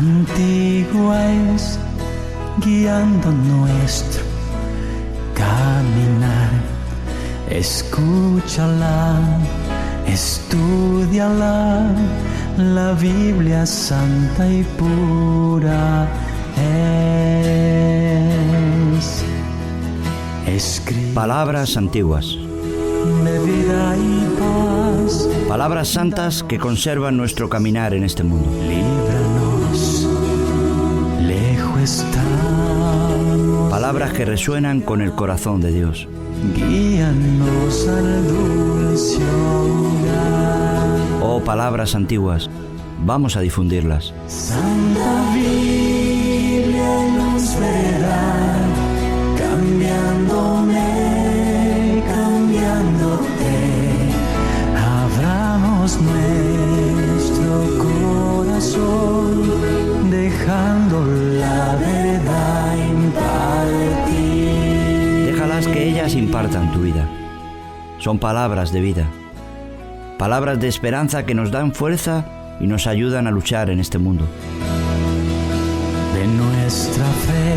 antigua es, guiando nuestro caminar. Escúchala, estúdiala, la Biblia santa y pura es. Palabras antiguas. De vida y paz. Palabras santas que conservan nuestro caminar en este mundo. Líbranos, lejos estamos. Palabras que resuenan con el corazón de Dios. Guíanos al dulce hogar. Oh, palabras antiguas, vamos a difundirlas. Santa Biblia, luz verdad, cambiándome, cambiándote. Abramos nuestro corazón, dejando la verdad impartir. Déjalas que ellas impartan tu vida. Son palabras de vida, palabras de esperanza que nos dan fuerza y nos ayudan a luchar en este mundo. De nuestra fe,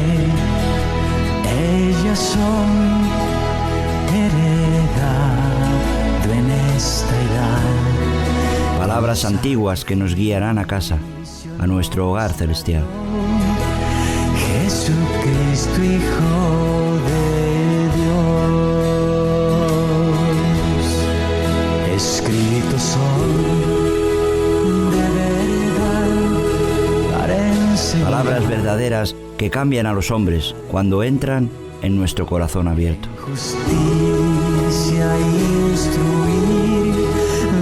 ellas son heredad en esta edad. Palabras antiguas que nos guiarán a casa, a nuestro hogar celestial. Jesucristo, Hijo de Dios, escritos son de verdad para enseñar. Palabras verdaderas que cambian a los hombres cuando entran en nuestro corazón abierto. Justicia y instruir,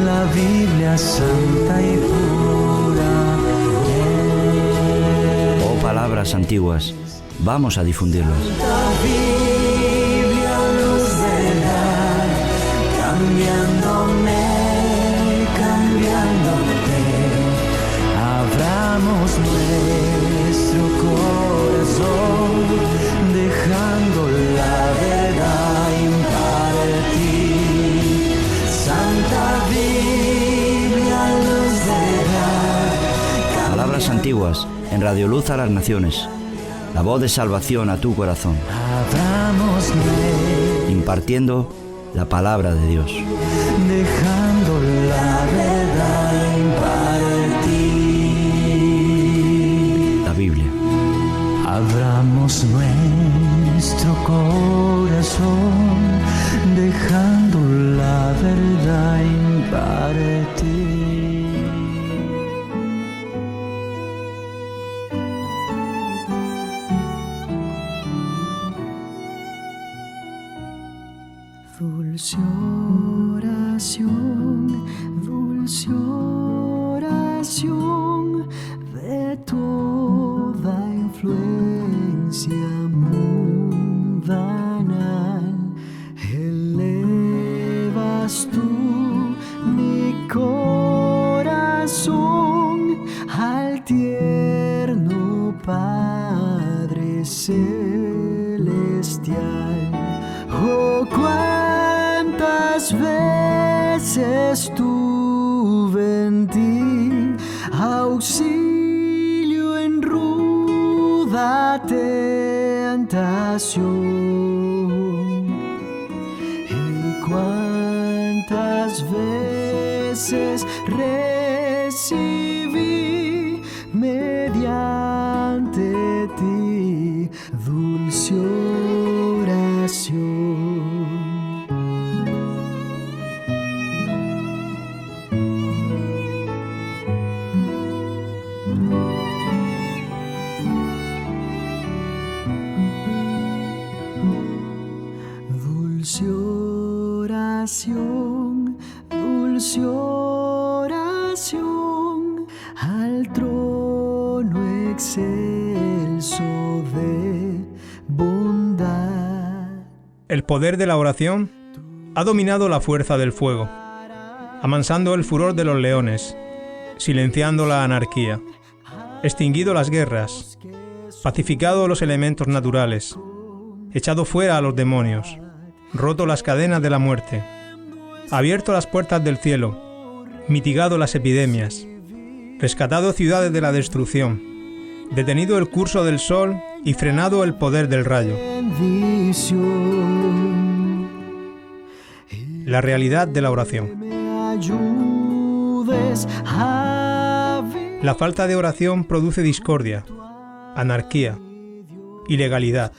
la Biblia santa y pura. Oh, palabras antiguas, vamos a difundirlas. La Biblia nos verá, cambiándome, cambiándote. Abramos nuestro corazón, dejando la verdad impartir. Santa Biblia nos verá. Palabras antiguas en Radio Luz a las Naciones. La voz de salvación a tu corazón. Abramos impartiendo la palabra de Dios. Dejando la verdad impartir. La Biblia. Abramos nuestro corazón, dejando la verdad impartir. Dulce oración de toda influencia mundanal, elevas tú mi corazón al tierno Padre celestial. Oh, cuántas veces tuve en ti auxilio en ruda tentación, y cuántas veces recibí mediante ti dulce oración. Dulce oración al trono excelso de bondad. El poder de la oración ha dominado la fuerza del fuego, amansando el furor de los leones, silenciando la anarquía, extinguido las guerras, pacificado los elementos naturales, echado fuera a los demonios, roto las cadenas de la muerte, abierto las puertas del cielo, mitigado las epidemias, rescatado ciudades de la destrucción, Detenido el curso del sol y frenado el poder del rayo. bendición. La realidad de la oración. Me ayudes a vivir. La falta de oración produce discordia, anarquía, ilegalidad.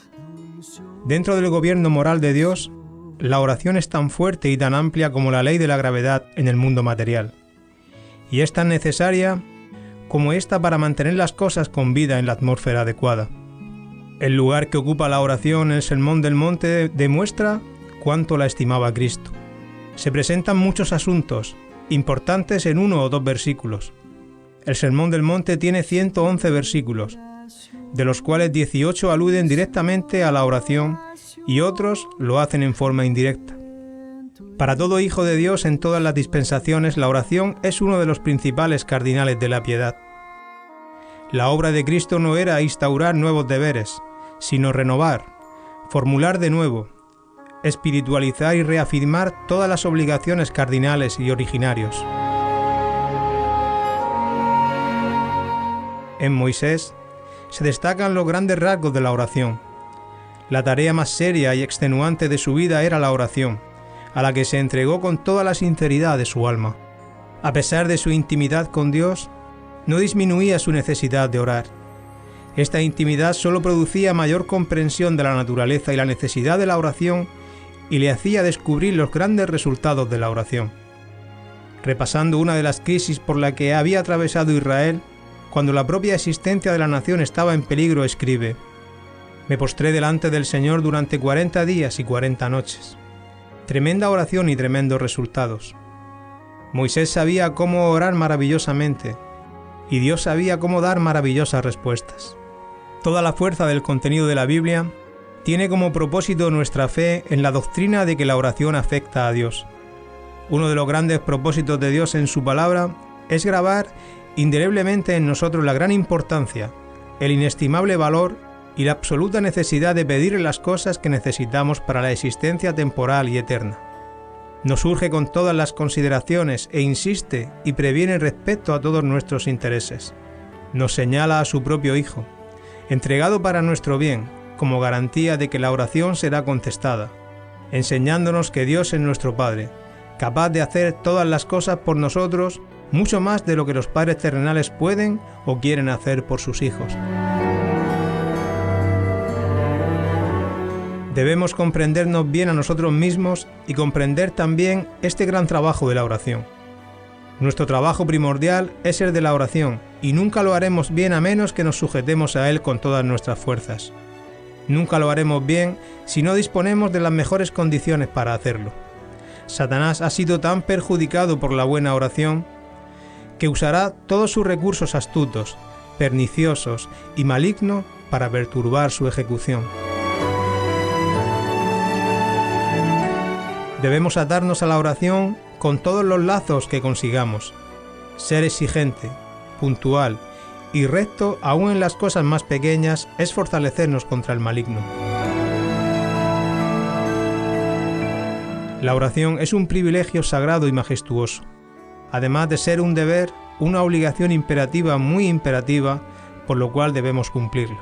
Dentro del gobierno moral de Dios, la oración es tan fuerte y tan amplia como la ley de la gravedad en el mundo material. Y es tan necesaria como esta para mantener las cosas con vida en la atmósfera adecuada. El lugar que ocupa la oración en el Sermón del Monte demuestra cuánto la estimaba Cristo. Se presentan muchos asuntos, importantes en 1 o 2 versículos. El Sermón del Monte tiene 111 versículos, de los cuales 18 aluden directamente a la oración y otros lo hacen en forma indirecta. Para todo hijo de Dios en todas las dispensaciones, la oración es uno de los principales cardinales de la piedad. La obra de Cristo no era instaurar nuevos deberes, sino renovar, formular de nuevo, espiritualizar y reafirmar todas las obligaciones cardinales y originarios. En Moisés se destacan los grandes rasgos de la oración. La tarea más seria y extenuante de su vida era la oración, a la que se entregó con toda la sinceridad de su alma. A pesar de su intimidad con Dios, no disminuía su necesidad de orar. Esta intimidad solo producía mayor comprensión de la naturaleza y la necesidad de la oración y le hacía descubrir los grandes resultados de la oración. Repasando una de las crisis por la que había atravesado Israel, cuando la propia existencia de la nación estaba en peligro, escribe: «Me postré delante del Señor durante 40 días y 40 noches». Tremenda oración y tremendos resultados. Moisés sabía cómo orar maravillosamente, y Dios sabía cómo dar maravillosas respuestas. Toda la fuerza del contenido de la Biblia tiene como propósito nuestra fe en la doctrina de que la oración afecta a Dios. Uno de los grandes propósitos de Dios en su palabra es grabar indeleblemente en nosotros la gran importancia, el inestimable valor y la absoluta necesidad de pedirle las cosas que necesitamos para la existencia temporal y eterna. Nos urge con todas las consideraciones e insiste y previene respecto a todos nuestros intereses. Nos señala a su propio Hijo, entregado para nuestro bien, como garantía de que la oración será contestada, enseñándonos que Dios es nuestro Padre, capaz de hacer todas las cosas por nosotros, mucho más de lo que los padres terrenales pueden o quieren hacer por sus hijos. Debemos comprendernos bien a nosotros mismos y comprender también este gran trabajo de la oración. Nuestro trabajo primordial es el de la oración, y nunca lo haremos bien a menos que nos sujetemos a él con todas nuestras fuerzas. Nunca lo haremos bien si no disponemos de las mejores condiciones para hacerlo. Satanás ha sido tan perjudicado por la buena oración que usará todos sus recursos astutos, perniciosos y malignos para perturbar su ejecución. Debemos atarnos a la oración con todos los lazos que consigamos, ser exigente, puntual y recto aún en las cosas más pequeñas es fortalecernos contra el maligno. La oración es un privilegio sagrado y majestuoso, además de ser un deber, una obligación imperativa, muy imperativa, por lo cual debemos cumplirla.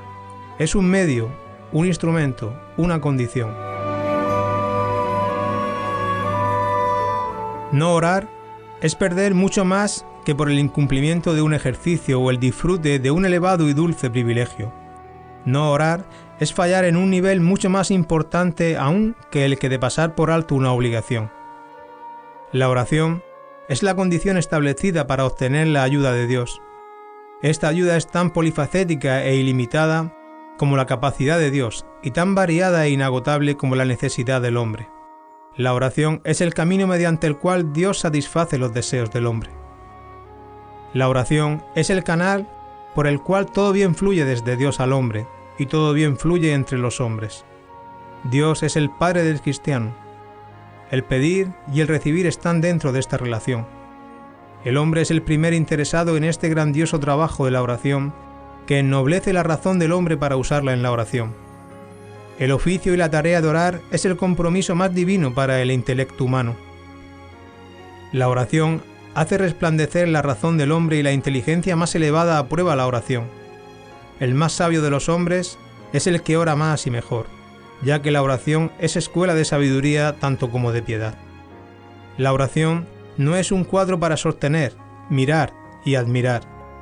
Es un medio, un instrumento, una condición. No orar es perder mucho más que por el incumplimiento de un ejercicio o el disfrute de un elevado y dulce privilegio. No orar es fallar en un nivel mucho más importante aún que el que de pasar por alto una obligación. La oración es la condición establecida para obtener la ayuda de Dios. Esta ayuda es tan polifacética e ilimitada como la capacidad de Dios y tan variada e inagotable como la necesidad del hombre. La oración es el camino mediante el cual Dios satisface los deseos del hombre. La oración es el canal por el cual todo bien fluye desde Dios al hombre y todo bien fluye entre los hombres. Dios es el Padre del cristiano. El pedir y el recibir están dentro de esta relación. El hombre es el primer interesado en este grandioso trabajo de la oración que ennoblece la razón del hombre para usarla en la oración. El oficio y la tarea de orar es el compromiso más divino para el intelecto humano. La oración hace resplandecer la razón del hombre y la inteligencia más elevada aprueba la oración. el más sabio de los hombres, es el que ora más y mejor, ya que la oración es escuela de sabiduría tanto como de piedad. La oración no es un cuadro para sostener, mirar y admirar.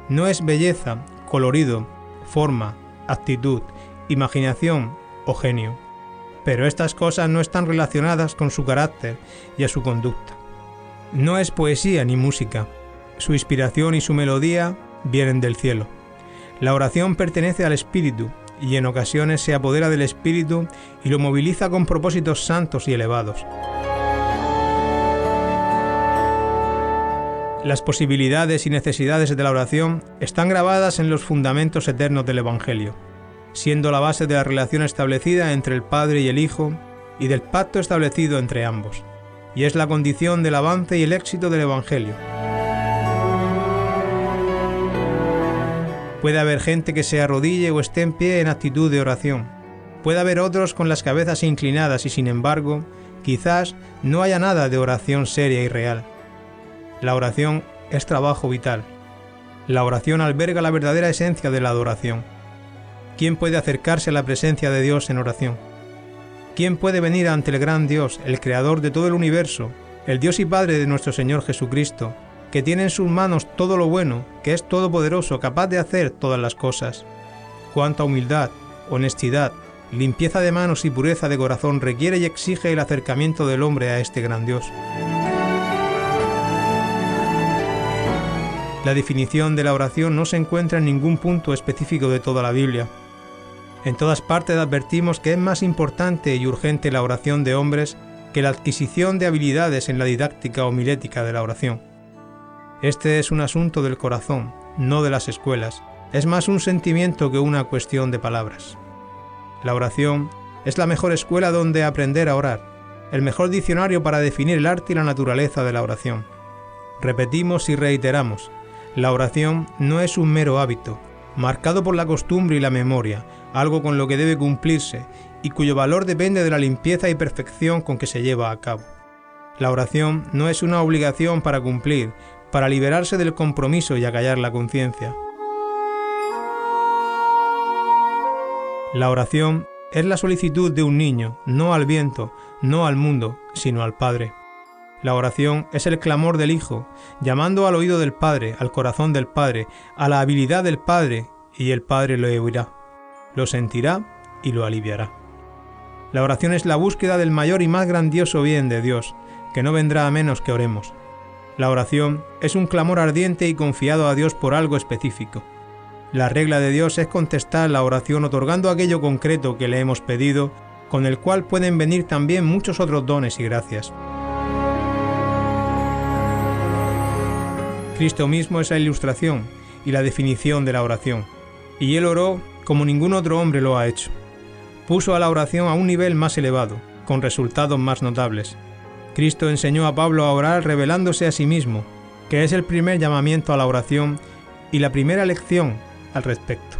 No es belleza, colorido, forma, actitud, imaginación o genio. Pero estas cosas no están relacionadas con su carácter y a su conducta. No es poesía ni música. Su inspiración y su melodía vienen del cielo. La oración pertenece al Espíritu y en ocasiones se apodera del Espíritu y lo moviliza con propósitos santos y elevados. Las posibilidades y necesidades de la oración están grabadas en los fundamentos eternos del Evangelio, siendo la base de la relación establecida entre el Padre y el Hijo y del pacto establecido entre ambos, y es la condición del avance y el éxito del Evangelio. Puede haber gente que se arrodille o esté en pie en actitud de oración. Puede haber otros con las cabezas inclinadas y, sin embargo, quizás no haya nada de oración seria y real. La oración es trabajo vital. La oración alberga la verdadera esencia de la adoración. ¿Quién puede acercarse a la presencia de Dios en oración? ¿Quién puede venir ante el gran Dios, el Creador de todo el universo, el Dios y Padre de nuestro Señor Jesucristo, que tiene en sus manos todo lo bueno, que es todopoderoso, capaz de hacer todas las cosas? Cuánta humildad, honestidad, limpieza de manos y pureza de corazón requiere y exige el acercamiento del hombre a este gran Dios. La definición de la oración no se encuentra en ningún punto específico de toda la Biblia. En todas partes advertimos que es más importante y urgente la oración de hombres que la adquisición de habilidades en la didáctica homilética de la oración. Este es un asunto del corazón, no de las escuelas. Es más un sentimiento que una cuestión de palabras. La oración es la mejor escuela donde aprender a orar, el mejor diccionario para definir el arte y la naturaleza de la oración. Repetimos y reiteramos. La oración no es un mero hábito, marcado por la costumbre y la memoria, algo con lo que debe cumplirse y cuyo valor depende de la limpieza y perfección con que se lleva a cabo. La oración no es una obligación para cumplir, para liberarse del compromiso y acallar la conciencia. La oración es la solicitud de un niño, no al viento, no al mundo, sino al Padre. La oración es el clamor del Hijo, llamando al oído del Padre, al corazón del Padre, a la habilidad del Padre, y el Padre lo oirá, lo sentirá y lo aliviará. La oración es la búsqueda del mayor y más grandioso bien de Dios, que no vendrá a menos que oremos. La oración es un clamor ardiente y confiado a Dios por algo específico. La regla de Dios es contestar la oración otorgando aquello concreto que le hemos pedido, con el cual pueden venir también muchos otros dones y gracias. Cristo mismo es la ilustración y la definición de la oración, y Él oró como ningún otro hombre lo ha hecho. Puso a la oración a un nivel más elevado, con resultados más notables. Cristo enseñó a Pablo a orar revelándose a sí mismo, que es el primer llamamiento a la oración y la primera lección al respecto.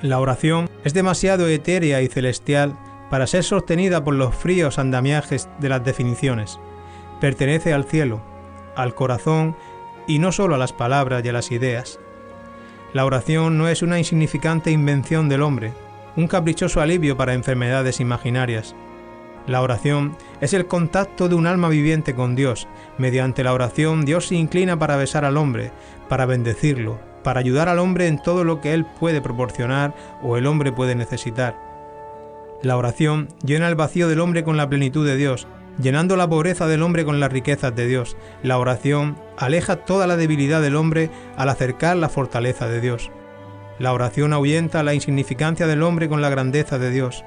La oración es demasiado etérea y celestial para ser sostenida por los fríos andamiajes de las definiciones. Pertenece al cielo, al corazón y no solo a las palabras y a las ideas. La oración no es una insignificante invención del hombre, un caprichoso alivio para enfermedades imaginarias. La oración es el contacto de un alma viviente con Dios. Mediante la oración Dios se inclina para besar al hombre, para bendecirlo, para ayudar al hombre en todo lo que él puede proporcionar o el hombre puede necesitar. La oración llena el vacío del hombre con la plenitud de Dios, llenando la pobreza del hombre con las riquezas de Dios. La oración aleja toda la debilidad del hombre al acercar la fortaleza de Dios. La oración ahuyenta la insignificancia del hombre con la grandeza de Dios.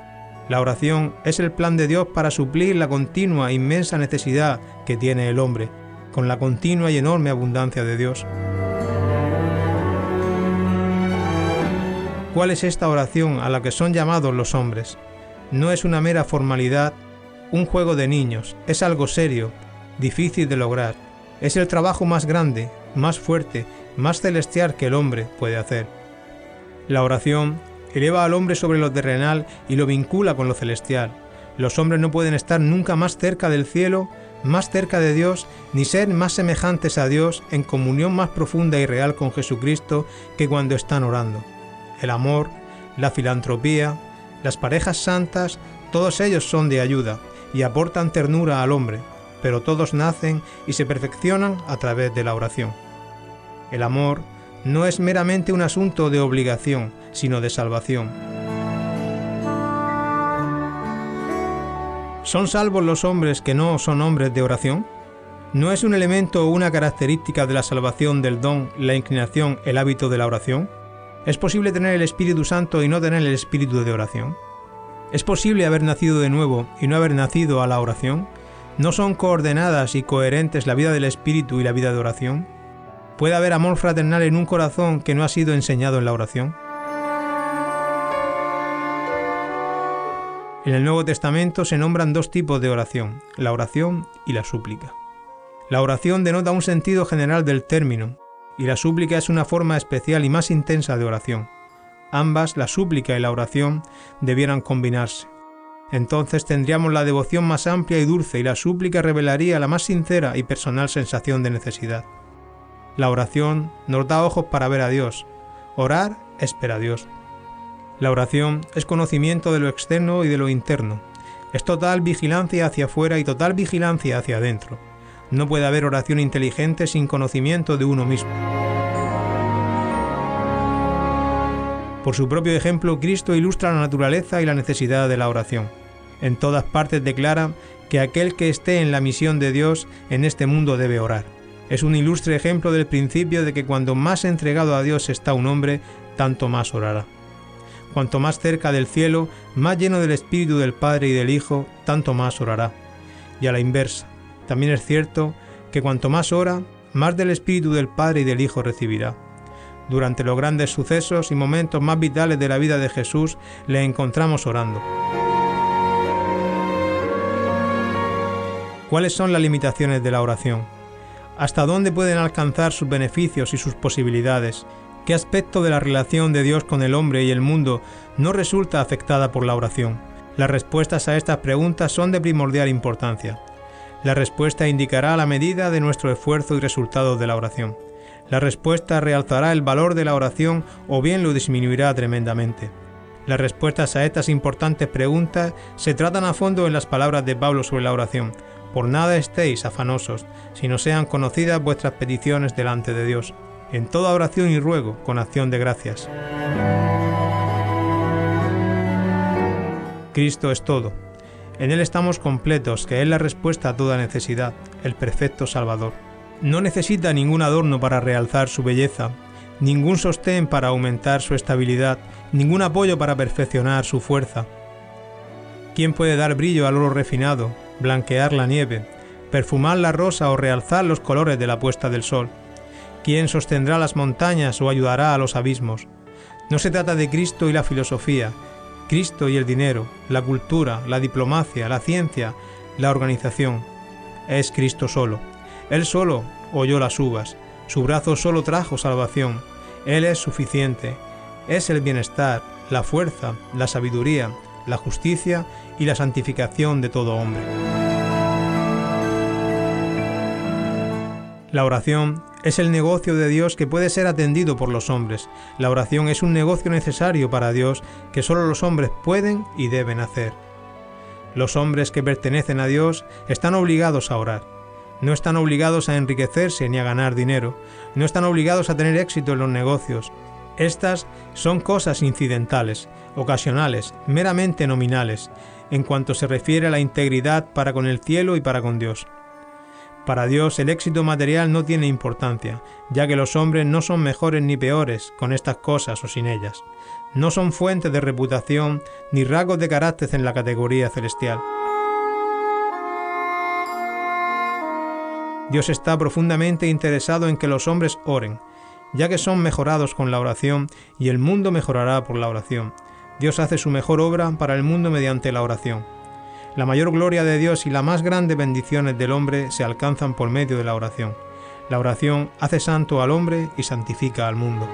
La oración es el plan de Dios para suplir la continua e inmensa necesidad que tiene el hombre, con la continua y enorme abundancia de Dios. ¿Cuál es esta oración a la que son llamados los hombres? No es una mera formalidad, un juego de niños, es algo serio, difícil de lograr. Es el trabajo más grande, más fuerte, más celestial que el hombre puede hacer. La oración eleva al hombre sobre lo terrenal y lo vincula con lo celestial. Los hombres no pueden estar nunca más cerca del cielo, más cerca de Dios, ni ser más semejantes a Dios en comunión más profunda y real con Jesucristo que cuando están orando. el amor, la filantropía, las parejas santas, todos ellos son de ayuda y aportan ternura al hombre, pero todos nacen y se perfeccionan a través de la oración. El amor no es meramente un asunto de obligación, sino de salvación. ¿Son salvos los hombres que no son hombres de oración? ¿No es un elemento o una característica de la salvación del don, la inclinación, el hábito de la oración? ¿Es posible tener el Espíritu Santo y no tener el espíritu de oración? ¿Es posible haber nacido de nuevo y no haber nacido a la oración? ¿No son coordenadas y coherentes la vida del Espíritu y la vida de oración? ¿Puede haber amor fraternal en un corazón que no ha sido enseñado en la oración? En el Nuevo Testamento se nombran dos tipos de oración, la oración y la súplica. La oración denota un sentido general del término, y la súplica es una forma especial y más intensa de oración. Ambas, la súplica y la oración, debieran combinarse. Entonces tendríamos la devoción más amplia y dulce, y la súplica revelaría la más sincera y personal sensación de necesidad. La oración nos da ojos para ver a Dios. Orar es ver a Dios. La oración es conocimiento de lo externo y de lo interno. Es total vigilancia hacia afuera y total vigilancia hacia adentro. No puede haber oración inteligente sin conocimiento de uno mismo. Por su propio ejemplo, Cristo ilustra la naturaleza y la necesidad de la oración. En todas partes declara que aquel que esté en la misión de Dios en este mundo debe orar. Es un ilustre ejemplo del principio de que cuanto más entregado a Dios está un hombre, tanto más orará. Cuanto más cerca del cielo, más lleno del Espíritu del Padre y del Hijo, tanto más orará. Y a la inversa, también es cierto que cuanto más ora, más del Espíritu del Padre y del Hijo recibirá. Durante los grandes sucesos y momentos más vitales de la vida de Jesús, le encontramos orando. ¿Cuáles son las limitaciones de la oración? ¿Hasta dónde pueden alcanzar sus beneficios y sus posibilidades? ¿Qué aspecto de la relación de Dios con el hombre y el mundo no resulta afectada por la oración? Las respuestas a estas preguntas son de primordial importancia. La respuesta indicará la medida de nuestro esfuerzo y resultados de la oración. La respuesta realzará el valor de la oración o bien lo disminuirá tremendamente. Las respuestas a estas importantes preguntas se tratan a fondo en las palabras de Pablo sobre la oración. Por nada estéis afanosos, sino sean conocidas vuestras peticiones delante de Dios. En toda oración y ruego, con acción de gracias. Cristo es todo. En Él estamos completos, que es la respuesta a toda necesidad, el perfecto Salvador. No necesita ningún adorno para realzar su belleza, ningún sostén para aumentar su estabilidad, ningún apoyo para perfeccionar su fuerza. ¿Quién puede dar brillo al oro refinado, blanquear la nieve, perfumar la rosa o realzar los colores de la puesta del sol? ¿Quién sostendrá las montañas o ayudará a los abismos? No se trata de Cristo y la filosofía, Cristo y el dinero, la cultura, la diplomacia, la ciencia, la organización. Es Cristo solo. Él solo holló las uvas, su brazo solo trajo salvación. Él es suficiente. Es el bienestar, la fuerza, la sabiduría, la justicia y la santificación de todo hombre. La oración es el negocio de Dios que puede ser atendido por los hombres. La oración es un negocio necesario para Dios que solo los hombres pueden y deben hacer. Los hombres que pertenecen a Dios están obligados a orar. No están obligados a enriquecerse ni a ganar dinero. No están obligados a tener éxito en los negocios. Estas son cosas incidentales, ocasionales, meramente nominales, en cuanto se refiere a la integridad para con el cielo y para con Dios. Para Dios el éxito material no tiene importancia, ya que los hombres no son mejores ni peores con estas cosas o sin ellas. No son fuentes de reputación ni rasgos de carácter en la categoría celestial. Dios está profundamente interesado en que los hombres oren, ya que son mejorados con la oración y el mundo mejorará por la oración. Dios hace su mejor obra para el mundo mediante la oración. La mayor gloria de Dios y las más grandes bendiciones del hombre se alcanzan por medio de la oración. La oración hace santo al hombre y santifica al mundo.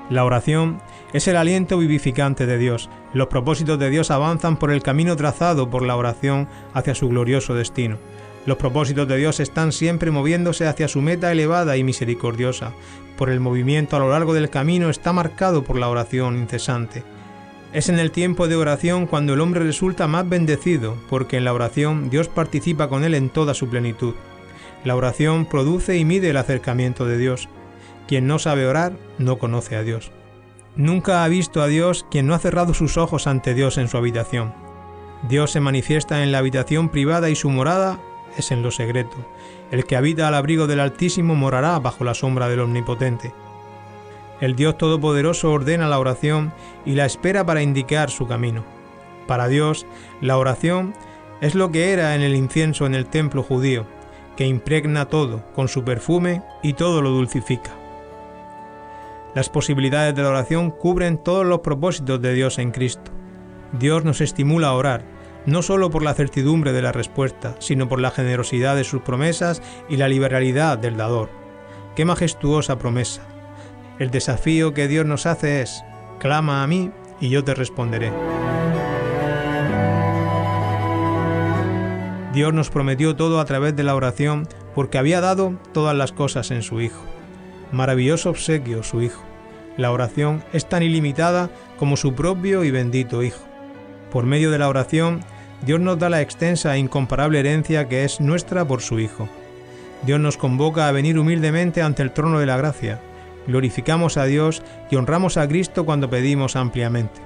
La oración es el aliento vivificante de Dios. Los propósitos de Dios avanzan por el camino trazado por la oración hacia su glorioso destino. Los propósitos de Dios están siempre moviéndose hacia su meta elevada y misericordiosa. Por el movimiento a lo largo del camino está marcado por la oración incesante. Es en el tiempo de oración cuando el hombre resulta más bendecido, porque en la oración Dios participa con él en toda su plenitud. La oración produce y mide el acercamiento de Dios. Quien no sabe orar, no conoce a Dios. Nunca ha visto a Dios quien no ha cerrado sus ojos ante Dios en su habitación. Dios se manifiesta en la habitación privada y su morada es en lo secreto. El que habita al abrigo del Altísimo morará bajo la sombra del Omnipotente. El Dios Todopoderoso ordena la oración y la espera para indicar su camino. Para Dios, la oración es lo que era en el incienso en el templo judío, que impregna todo con su perfume y todo lo dulcifica. Las posibilidades de la oración cubren todos los propósitos de Dios en Cristo. Dios nos estimula a orar, no solo por la certidumbre de la respuesta, sino por la generosidad de sus promesas y la liberalidad del dador. ¡Qué majestuosa promesa! El desafío que Dios nos hace es: clama a mí y yo te responderé. Dios nos prometió todo a través de la oración porque había dado todas las cosas en su Hijo. Maravilloso obsequio su Hijo. La oración es tan ilimitada como su propio y bendito Hijo. Por medio de la oración, Dios nos da la extensa e incomparable herencia que es nuestra por su Hijo. Dios nos convoca a venir humildemente ante el trono de la gracia. Glorificamos a Dios y honramos a Cristo cuando pedimos ampliamente.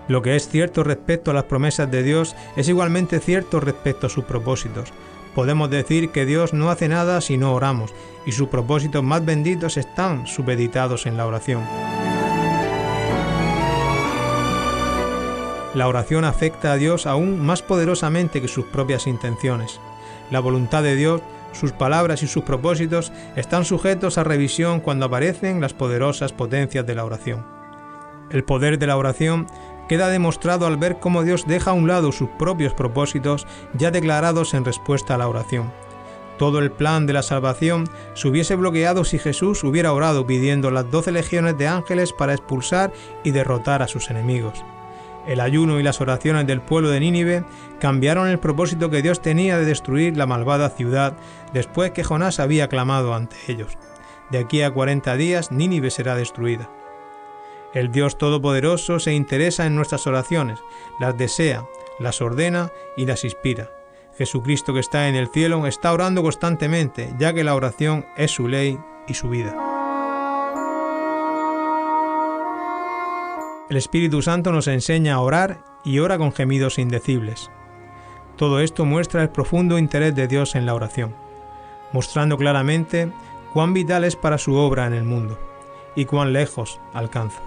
Lo que es cierto respecto a las promesas de Dios es igualmente cierto respecto a sus propósitos. Podemos decir que Dios no hace nada si no oramos, y sus propósitos más benditos están supeditados en la oración. La oración afecta a Dios aún más poderosamente que sus propias intenciones. La voluntad de Dios, sus palabras y sus propósitos están sujetos a revisión cuando aparecen las poderosas potencias de la oración. El poder de la oración queda demostrado al ver cómo Dios deja a un lado sus propios propósitos ya declarados en respuesta a la oración. Todo el plan de la salvación se hubiese bloqueado si Jesús hubiera orado pidiendo las 12 legiones de ángeles para expulsar y derrotar a sus enemigos. El ayuno y las oraciones del pueblo de Nínive cambiaron el propósito que Dios tenía de destruir la malvada ciudad después que Jonás había clamado ante ellos. De aquí a 40 días Nínive será destruida. El Dios Todopoderoso se interesa en nuestras oraciones, las desea, las ordena y las inspira. Jesucristo que está en el cielo está orando constantemente, ya que la oración es su ley y su vida. El Espíritu Santo nos enseña a orar y ora con gemidos indecibles. Todo esto muestra el profundo interés de Dios en la oración, mostrando claramente cuán vital es para su obra en el mundo y cuán lejos alcanza.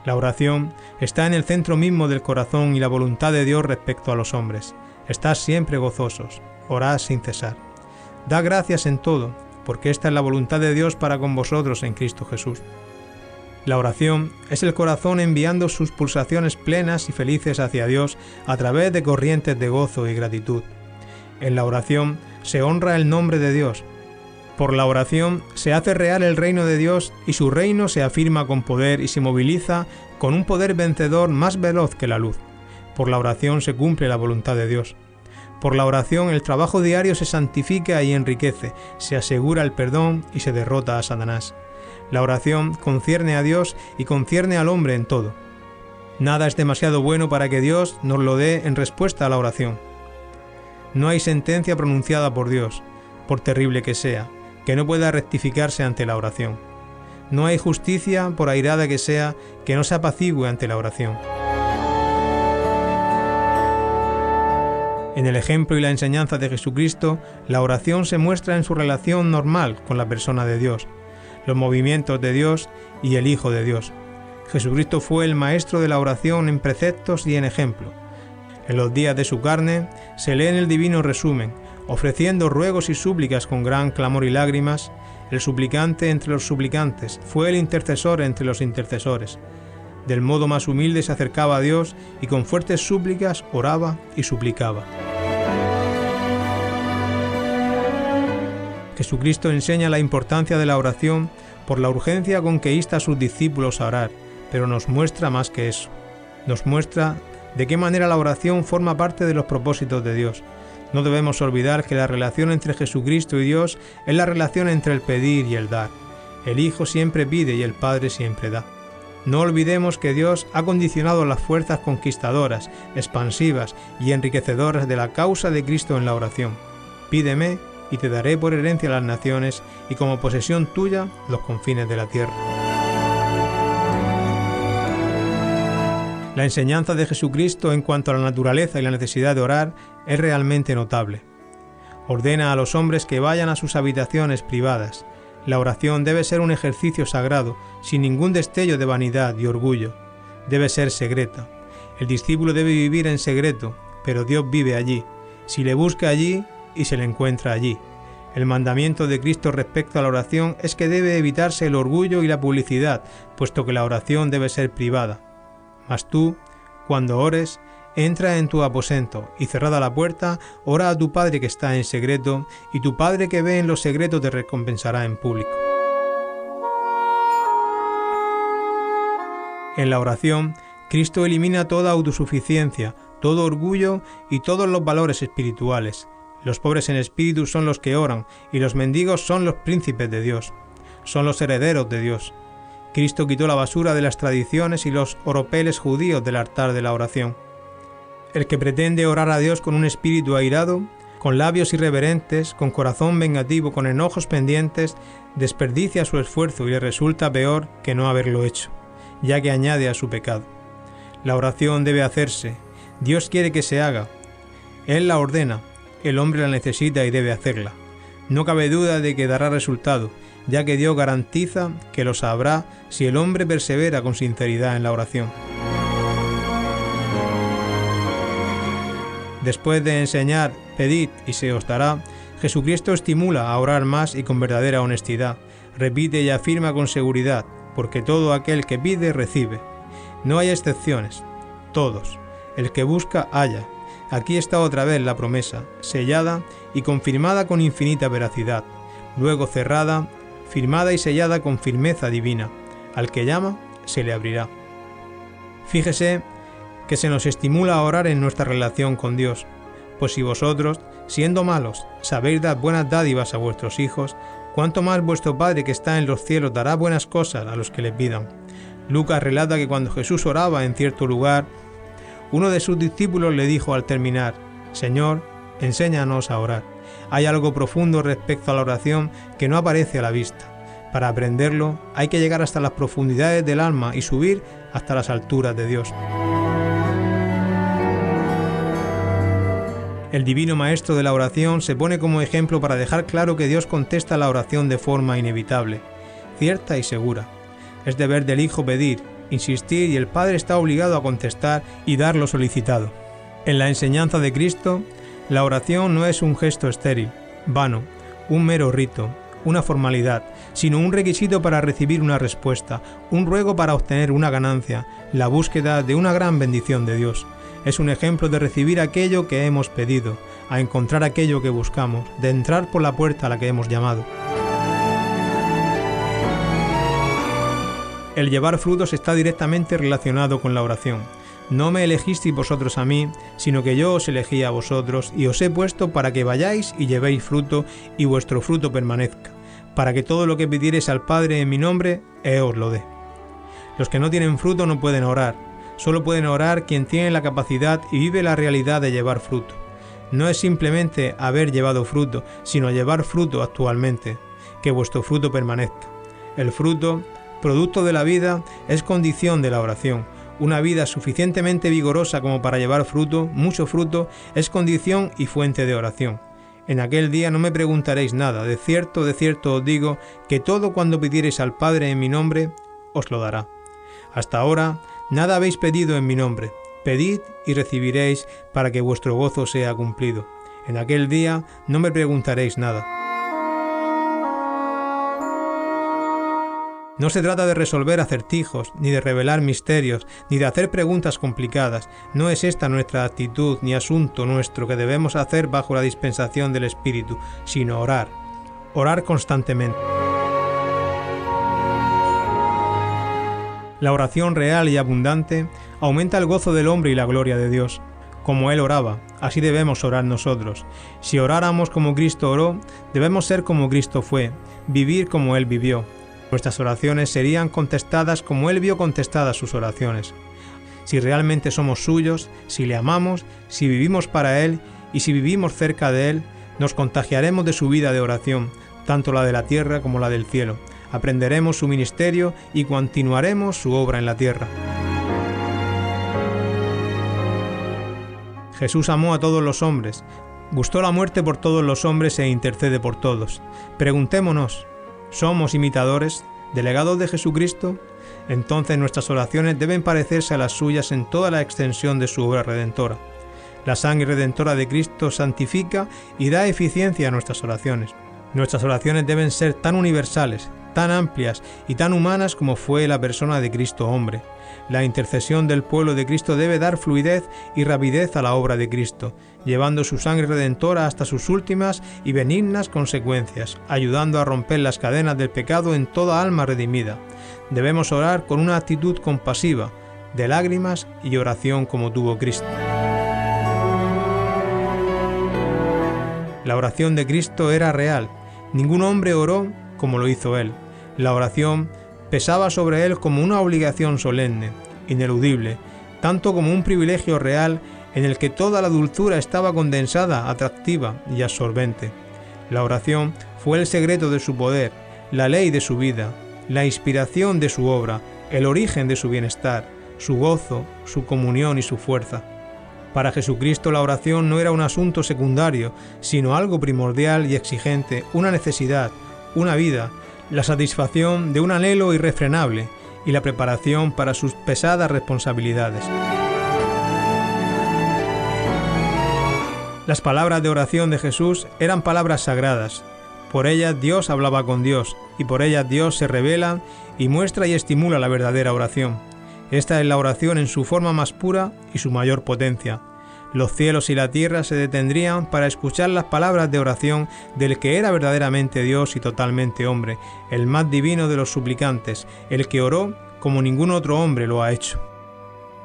La oración está en el centro mismo del corazón y la voluntad de Dios respecto a los hombres. Estad siempre gozosos, orad sin cesar. Da gracias en todo, porque esta es la voluntad de Dios para con vosotros en Cristo Jesús. La oración es el corazón enviando sus pulsaciones plenas y felices hacia Dios a través de corrientes de gozo y gratitud. En la oración se honra el nombre de Dios. Por la oración se hace real el reino de Dios y su reino se afirma con poder y se moviliza con un poder vencedor más veloz que la luz. Por la oración se cumple la voluntad de Dios. Por la oración el trabajo diario se santifica y enriquece, se asegura el perdón y se derrota a Satanás. La oración concierne a Dios y concierne al hombre en todo. Nada es demasiado bueno para que Dios nos lo dé en respuesta a la oración. No hay sentencia pronunciada por Dios, por terrible que sea, que no pueda rectificarse ante la oración. No hay justicia, por airada que sea, que no se apacigüe ante la oración. En el ejemplo y la enseñanza de Jesucristo, la oración se muestra en su relación normal con la persona de Dios, los movimientos de Dios y el Hijo de Dios. Jesucristo fue el maestro de la oración en preceptos y en ejemplo. En los días de su carne se lee en el divino resumen, ofreciendo ruegos y súplicas con gran clamor y lágrimas, el suplicante entre los suplicantes, fue el intercesor entre los intercesores. Del modo más humilde se acercaba a Dios y con fuertes súplicas oraba y suplicaba. Jesucristo enseña la importancia de la oración por la urgencia con que insta a sus discípulos a orar, pero nos muestra más que eso. Nos muestra de qué manera la oración forma parte de los propósitos de Dios. No debemos olvidar que la relación entre Jesucristo y Dios es la relación entre el pedir y el dar. El Hijo siempre pide y el Padre siempre da. No olvidemos que Dios ha condicionado las fuerzas conquistadoras, expansivas y enriquecedoras de la causa de Cristo en la oración. Pídeme y te daré por herencia las naciones y como posesión tuya los confines de la tierra. La enseñanza de Jesucristo en cuanto a la naturaleza y la necesidad de orar es realmente notable. Ordena a los hombres que vayan a sus habitaciones privadas. La oración debe ser un ejercicio sagrado, sin ningún destello de vanidad y orgullo. Debe ser secreta. El discípulo debe vivir en secreto, pero Dios vive allí. Si le busca allí y se le encuentra allí. El mandamiento de Cristo respecto a la oración es que debe evitarse el orgullo y la publicidad, puesto que la oración debe ser privada. Mas tú, cuando ores, entra en tu aposento y cerrada la puerta, ora a tu Padre que está en secreto, y tu Padre que ve en lo secreto te recompensará en público. En la oración, Cristo elimina toda autosuficiencia, todo orgullo y todos los valores espirituales. Los pobres en espíritu son los que oran, y los mendigos son los príncipes de Dios. Son los herederos de Dios. Cristo quitó la basura de las tradiciones y los oropeles judíos del altar de la oración. El que pretende orar a Dios con un espíritu airado, con labios irreverentes, con corazón vengativo, con enojos pendientes, desperdicia su esfuerzo y le resulta peor que no haberlo hecho, ya que añade a su pecado. La oración debe hacerse, Dios quiere que se haga. Él la ordena, el hombre la necesita y debe hacerla. No cabe duda de que dará resultado, ya que Dios garantiza que lo sabrá si el hombre persevera con sinceridad en la oración. Después de enseñar, pedid y se os dará, Jesucristo estimula a orar más y con verdadera honestidad. Repite y afirma con seguridad, porque todo aquel que pide, recibe. No hay excepciones. Todos. El que busca, halla. Aquí está otra vez la promesa, sellada y confirmada con infinita veracidad. Luego cerrada, firmada y sellada con firmeza divina. Al que llama, se le abrirá. Fíjese que se nos estimula a orar en nuestra relación con Dios, pues si vosotros, siendo malos, sabéis dar buenas dádivas a vuestros hijos, cuánto más vuestro Padre que está en los cielos dará buenas cosas a los que le pidan. Lucas relata que cuando Jesús oraba en cierto lugar, uno de sus discípulos le dijo al terminar: Señor, enséñanos a orar. Hay algo profundo respecto a la oración que no aparece a la vista. Para aprenderlo hay que llegar hasta las profundidades del alma y subir hasta las alturas de Dios. El divino maestro de la oración se pone como ejemplo para dejar claro que Dios contesta la oración de forma inevitable, cierta y segura. Es deber del Hijo pedir, insistir y el Padre está obligado a contestar y dar lo solicitado. En la enseñanza de Cristo, la oración no es un gesto estéril, vano, un mero rito, una formalidad, sino un requisito para recibir una respuesta, un ruego para obtener una ganancia, la búsqueda de una gran bendición de Dios. Es un ejemplo de recibir aquello que hemos pedido, a encontrar aquello que buscamos, de entrar por la puerta a la que hemos llamado. El llevar frutos está directamente relacionado con la oración. No me elegisteis vosotros a mí, sino que yo os elegí a vosotros y os he puesto para que vayáis y llevéis fruto y vuestro fruto permanezca, para que todo lo que pidiereis al Padre en mi nombre, Él os lo dé. Los que no tienen fruto no pueden orar. Solo pueden orar quien tiene la capacidad y vive la realidad de llevar fruto. No es simplemente haber llevado fruto, sino llevar fruto actualmente, que vuestro fruto permanezca. El fruto, producto de la vida, es condición de la oración. Una vida suficientemente vigorosa como para llevar fruto, mucho fruto, es condición y fuente de oración. En aquel día no me preguntaréis nada, de cierto os digo, que todo cuando pidiereis al Padre en mi nombre, os lo dará. Hasta ahora, nada habéis pedido en mi nombre. Pedid y recibiréis para que vuestro gozo sea cumplido. En aquel día no me preguntaréis nada. No se trata de resolver acertijos, ni de revelar misterios, ni de hacer preguntas complicadas. No es esta nuestra actitud ni asunto nuestro que debemos hacer bajo la dispensación del Espíritu, sino orar. Orar constantemente. La oración real y abundante aumenta el gozo del hombre y la gloria de Dios. Como él oraba, así debemos orar nosotros. Si oráramos como Cristo oró, debemos ser como Cristo fue, vivir como Él vivió. Nuestras oraciones serían contestadas como Él vio contestadas sus oraciones. Si realmente somos suyos, si le amamos, si vivimos para Él y si vivimos cerca de Él, nos contagiaremos de su vida de oración, tanto la de la tierra como la del cielo. Aprenderemos su ministerio y continuaremos su obra en la tierra. Jesús amó a todos los hombres, gustó la muerte por todos los hombres e intercede por todos. Preguntémonos, ¿somos imitadores, delegados de Jesucristo? Entonces nuestras oraciones deben parecerse a las suyas en toda la extensión de su obra redentora. La sangre redentora de Cristo santifica y da eficiencia a nuestras oraciones. Nuestras oraciones deben ser tan universales, tan amplias y tan humanas como fue la persona de Cristo hombre. La intercesión del pueblo de Cristo debe dar fluidez y rapidez a la obra de Cristo, llevando su sangre redentora hasta sus últimas y benignas consecuencias, ayudando a romper las cadenas del pecado en toda alma redimida. Debemos orar con una actitud compasiva, de lágrimas y oración como tuvo Cristo. La oración de Cristo era real. Ningún hombre oró como lo hizo Él. La oración pesaba sobre Él como una obligación solemne, ineludible, tanto como un privilegio real en el que toda la dulzura estaba condensada, atractiva y absorbente. La oración fue el secreto de su poder, la ley de su vida, la inspiración de su obra, el origen de su bienestar, su gozo, su comunión y su fuerza. Para Jesucristo la oración no era un asunto secundario, sino algo primordial y exigente, una necesidad, una vida, la satisfacción de un anhelo irrefrenable y la preparación para sus pesadas responsabilidades. Las palabras de oración de Jesús eran palabras sagradas. Por ellas Dios hablaba con Dios, y por ellas Dios se revela y muestra y estimula la verdadera oración. Esta es la oración en su forma más pura y su mayor potencia. Los cielos y la tierra se detendrían para escuchar las palabras de oración del que era verdaderamente Dios y totalmente hombre, el más divino de los suplicantes, el que oró como ningún otro hombre lo ha hecho.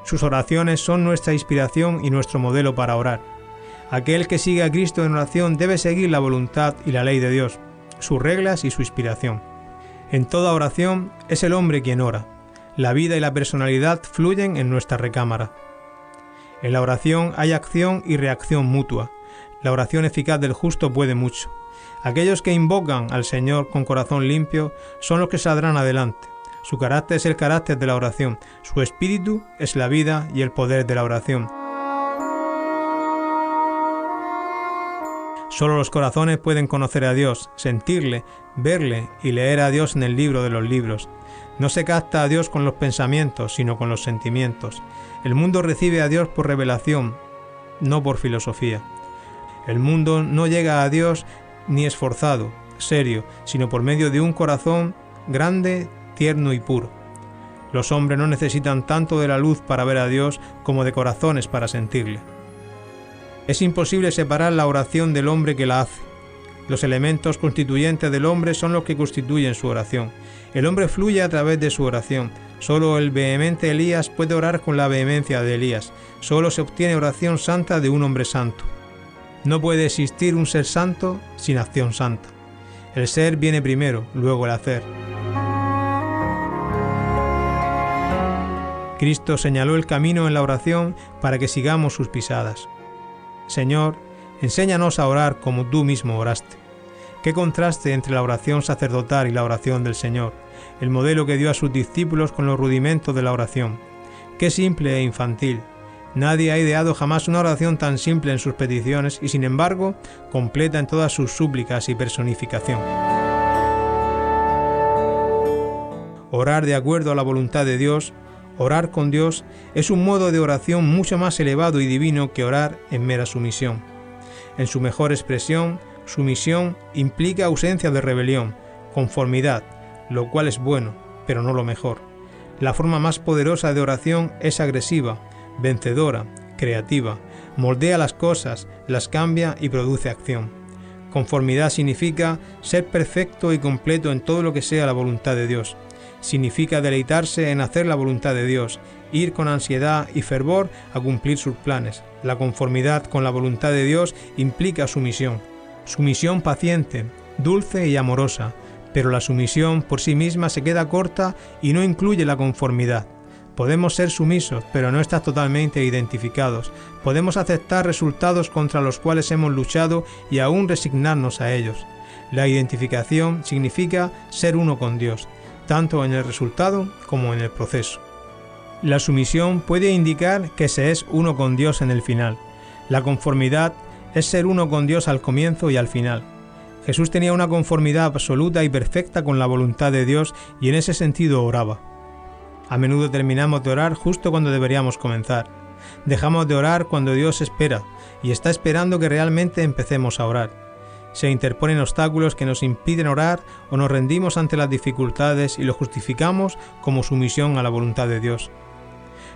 Sus oraciones son nuestra inspiración y nuestro modelo para orar. Aquel que sigue a Cristo en oración debe seguir la voluntad y la ley de Dios, sus reglas y su inspiración. En toda oración es el hombre quien ora. La vida y la personalidad fluyen en nuestra recámara. En la oración hay acción y reacción mutua. La oración eficaz del justo puede mucho. Aquellos que invocan al Señor con corazón limpio son los que saldrán adelante. Su carácter es el carácter de la oración. Su espíritu es la vida y el poder de la oración. Solo los corazones pueden conocer a Dios, sentirle, verle y leer a Dios en el libro de los libros. No se capta a Dios con los pensamientos, sino con los sentimientos. El mundo recibe a Dios por revelación, no por filosofía. El mundo no llega a Dios ni esforzado, serio, sino por medio de un corazón grande, tierno y puro. Los hombres no necesitan tanto de la luz para ver a Dios como de corazones para sentirle. Es imposible separar la oración del hombre que la hace. Los elementos constituyentes del hombre son los que constituyen su oración. El hombre fluye a través de su oración. Solo el vehemente Elías puede orar con la vehemencia de Elías. Solo se obtiene oración santa de un hombre santo. No puede existir un ser santo sin acción santa. El ser viene primero, luego el hacer. Cristo señaló el camino en la oración para que sigamos sus pisadas. Señor, enséñanos a orar como tú mismo oraste. Qué contraste entre la oración sacerdotal y la oración del Señor, el modelo que dio a sus discípulos con los rudimentos de la oración. Qué simple e infantil. Nadie ha ideado jamás una oración tan simple en sus peticiones y, sin embargo, completa en todas sus súplicas y personificación. Orar de acuerdo a la voluntad de Dios, orar con Dios, es un modo de oración mucho más elevado y divino que orar en mera sumisión. En su mejor expresión, sumisión implica ausencia de rebelión, conformidad, lo cual es bueno, pero no lo mejor. La forma más poderosa de oración es agresiva, vencedora, creativa, moldea las cosas, las cambia y produce acción. Conformidad significa ser perfecto y completo en todo lo que sea la voluntad de Dios. significa deleitarse en hacer la voluntad de Dios, ir con ansiedad y fervor a cumplir sus planes. La conformidad con la voluntad de Dios implica sumisión paciente, dulce y amorosa, pero la sumisión por sí misma se queda corta y no incluye la conformidad. Podemos ser sumisos, pero no estar totalmente identificados. Podemos aceptar resultados contra los cuales hemos luchado y aún resignarnos a ellos. La identificación significa ser uno con Dios, tanto en el resultado como en el proceso. La sumisión puede indicar que se es uno con Dios en el final. La conformidad es ser uno con Dios al comienzo y al final. Jesús tenía una conformidad absoluta y perfecta con la voluntad de Dios y en ese sentido oraba. A menudo terminamos de orar justo cuando deberíamos comenzar. Dejamos de orar cuando Dios espera y está esperando que realmente empecemos a orar. Se interponen obstáculos que nos impiden orar o nos rendimos ante las dificultades y lo justificamos como sumisión a la voluntad de Dios.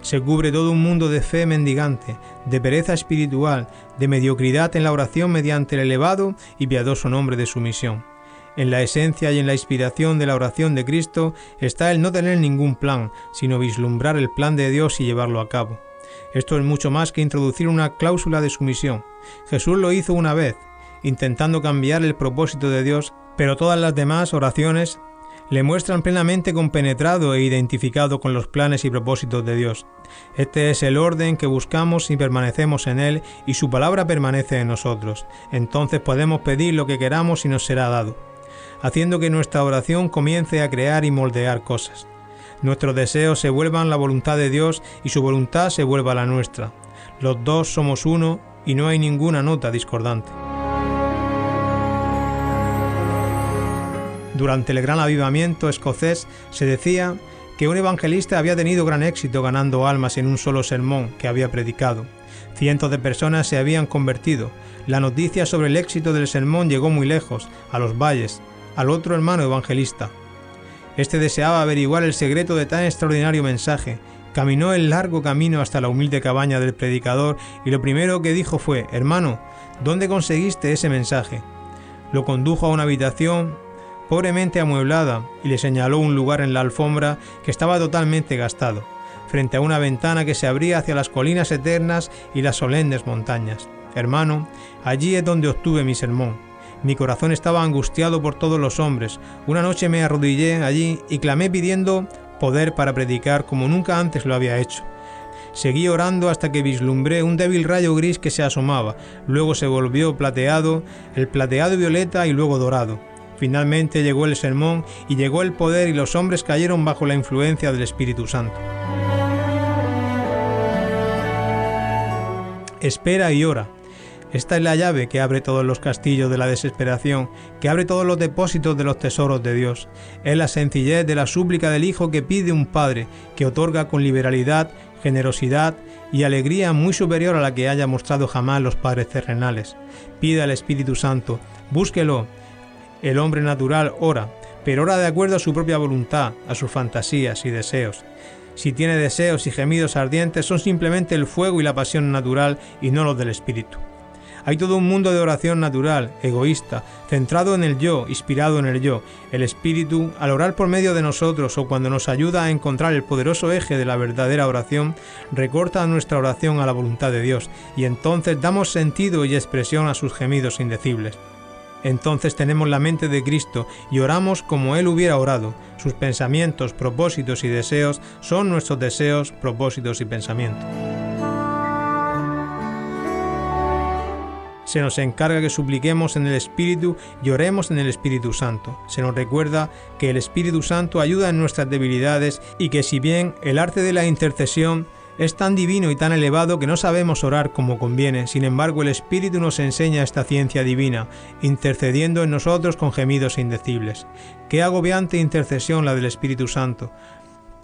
Se cubre todo un mundo de fe mendigante, de pereza espiritual, de mediocridad en la oración mediante el elevado y piadoso nombre de sumisión. En la esencia y en la inspiración de la oración de Cristo está el no tener ningún plan, sino vislumbrar el plan de Dios y llevarlo a cabo. Esto es mucho más que introducir una cláusula de sumisión. Jesús lo hizo una vez, intentando cambiar el propósito de Dios, pero todas las demás oraciones le muestran plenamente compenetrado e identificado con los planes y propósitos de Dios. Este es el orden que buscamos si permanecemos en Él y su palabra permanece en nosotros. Entonces podemos pedir lo que queramos y nos será dado, haciendo que nuestra oración comience a crear y moldear cosas. Nuestros deseos se vuelvan la voluntad de Dios y su voluntad se vuelva la nuestra. Los dos somos uno y no hay ninguna nota discordante. Durante el gran avivamiento escocés se decía que un evangelista había tenido gran éxito ganando almas en un solo sermón que había predicado. Cientos de personas se habían convertido. La noticia sobre el éxito del sermón llegó muy lejos, a los valles, al otro hermano evangelista. Este deseaba averiguar el secreto de tan extraordinario mensaje. Caminó el largo camino hasta la humilde cabaña del predicador y lo primero que dijo fue: «Hermano, ¿dónde conseguiste ese mensaje?». Lo condujo a una habitación pobremente amueblada y le señaló un lugar en la alfombra que estaba totalmente gastado, frente a una ventana que se abría hacia las colinas eternas y las solemnes montañas. «Hermano, allí es donde obtuve mi sermón. Mi corazón estaba angustiado por todos los hombres. Una noche me arrodillé allí y clamé pidiendo poder para predicar como nunca antes lo había hecho. Seguí orando hasta que vislumbré un débil rayo gris que se asomaba, luego se volvió plateado, el plateado violeta y luego dorado. Finalmente llegó el sermón y llegó el poder y los hombres cayeron bajo la influencia del Espíritu Santo». Espera y ora. Esta es la llave que abre todos los castillos de la desesperación, que abre todos los depósitos de los tesoros de Dios. Es la sencillez de la súplica del Hijo que pide un Padre, que otorga con liberalidad, generosidad y alegría muy superior a la que haya mostrado jamás los padres terrenales. Pide al Espíritu Santo, búsquelo. El hombre natural ora, pero ora de acuerdo a su propia voluntad, a sus fantasías y deseos. Si tiene deseos y gemidos ardientes, son simplemente el fuego y la pasión natural y no los del Espíritu. Hay todo un mundo de oración natural, egoísta, centrado en el yo, inspirado en el yo. El Espíritu, al orar por medio de nosotros o cuando nos ayuda a encontrar el poderoso eje de la verdadera oración, recorta nuestra oración a la voluntad de Dios y entonces damos sentido y expresión a sus gemidos indecibles. Entonces tenemos la mente de Cristo y oramos como Él hubiera orado. Sus pensamientos, propósitos y deseos son nuestros deseos, propósitos y pensamientos. Se nos encarga que supliquemos en el Espíritu y oremos en el Espíritu Santo. Se nos recuerda que el Espíritu Santo ayuda en nuestras debilidades y que si bien el arte de la intercesión es tan divino y tan elevado que no sabemos orar como conviene, sin embargo el Espíritu nos enseña esta ciencia divina, intercediendo en nosotros con gemidos indecibles. Qué agobiante intercesión la del Espíritu Santo.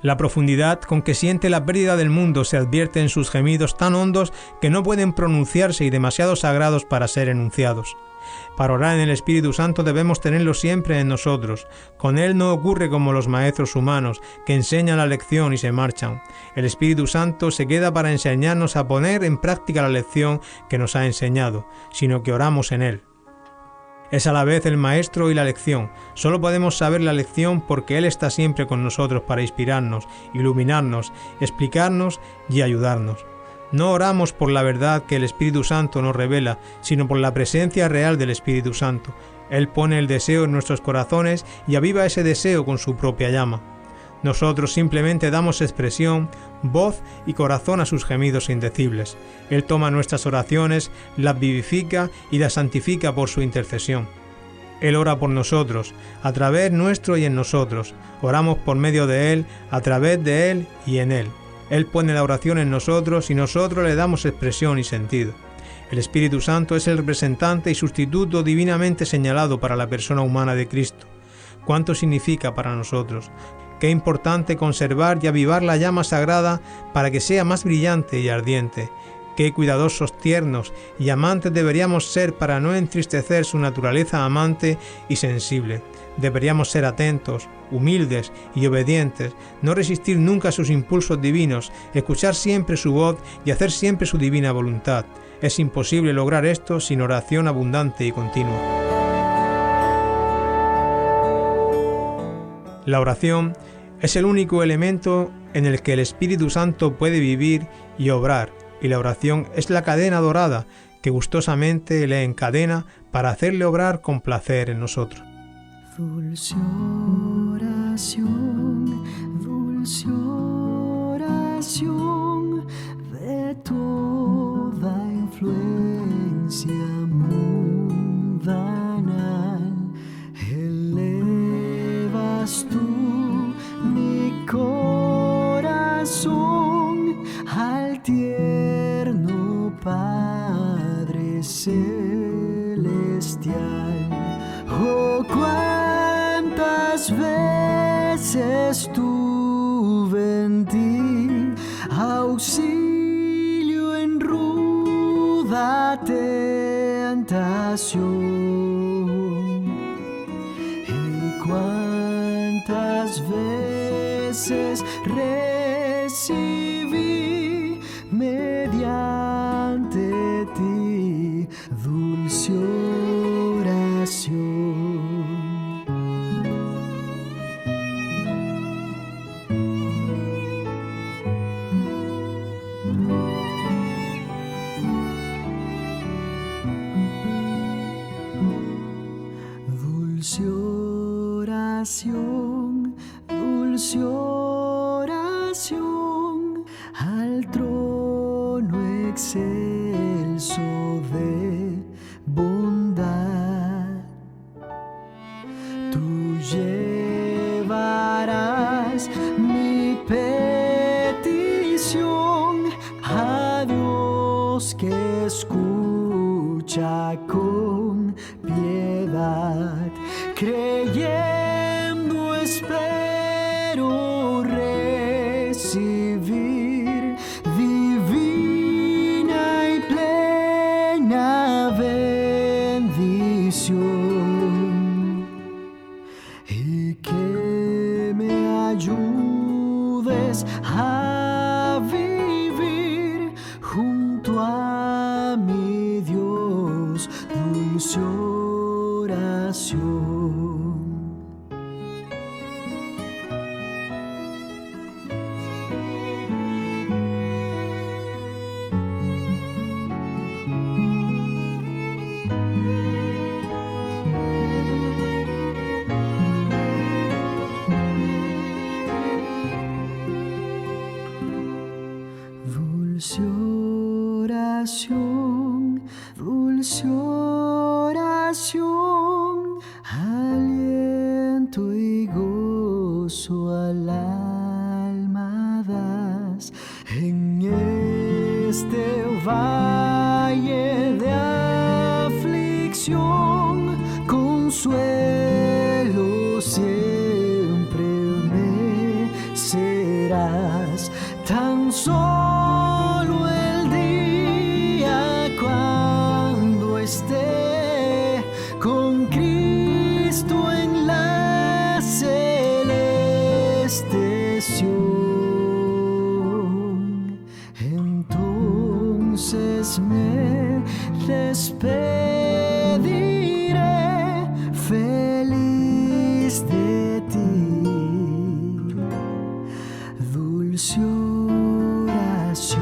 La profundidad con que siente la pérdida del mundo se advierte en sus gemidos tan hondos que no pueden pronunciarse y demasiado sagrados para ser enunciados. Para orar en el Espíritu Santo debemos tenerlo siempre en nosotros. Con Él no ocurre como los maestros humanos, que enseñan la lección y se marchan. El Espíritu Santo se queda para enseñarnos a poner en práctica la lección que nos ha enseñado, sino que oramos en Él. Es a la vez el maestro y la lección. Solo podemos saber la lección porque Él está siempre con nosotros para inspirarnos, iluminarnos, explicarnos y ayudarnos. No oramos por la verdad que el Espíritu Santo nos revela, sino por la presencia real del Espíritu Santo. Él pone el deseo en nuestros corazones y aviva ese deseo con su propia llama. Nosotros simplemente damos expresión, voz y corazón a sus gemidos indecibles. Él toma nuestras oraciones, las vivifica y las santifica por su intercesión. Él ora por nosotros, a través nuestro y en nosotros. Oramos por medio de Él, a través de Él y en Él. Él pone la oración en nosotros y nosotros le damos expresión y sentido. El Espíritu Santo es el representante y sustituto divinamente señalado para la persona humana de Cristo. ¿Cuánto significa para nosotros? Qué importante conservar y avivar la llama sagrada para que sea más brillante y ardiente. Qué cuidadosos, tiernos y amantes deberíamos ser para no entristecer su naturaleza amante y sensible. Deberíamos ser atentos, humildes y obedientes, no resistir nunca a sus impulsos divinos, escuchar siempre su voz y hacer siempre su divina voluntad. Es imposible lograr esto sin oración abundante y continua. La oración es el único elemento en el que el Espíritu Santo puede vivir y obrar, y la oración es la cadena dorada que gustosamente le encadena para hacerle obrar con placer en nosotros. Dulce oración de toda influencia mundanal, elevas tú mi corazón al tierno Padre celestial. Oh, cuántas veces tuve en ti auxilio en ruda tentación, y cuántas veces recibí mediante ti dulce oración. Dulce oración al trono excelso de bondad. Tú llevarás mi petición a Dios que escucha con piedad, creyendo espero recibir divina y plena bendición, y que me ayudes a vivir junto a mi Dios. Dulce oración. Dulce oración, aliento y gozo al alma das en este valle de aflicción. Consuelo siempre me serás, tan solo el día cuando esté con Cristo en la celeste Sión. Entonces me despediré dulce oración.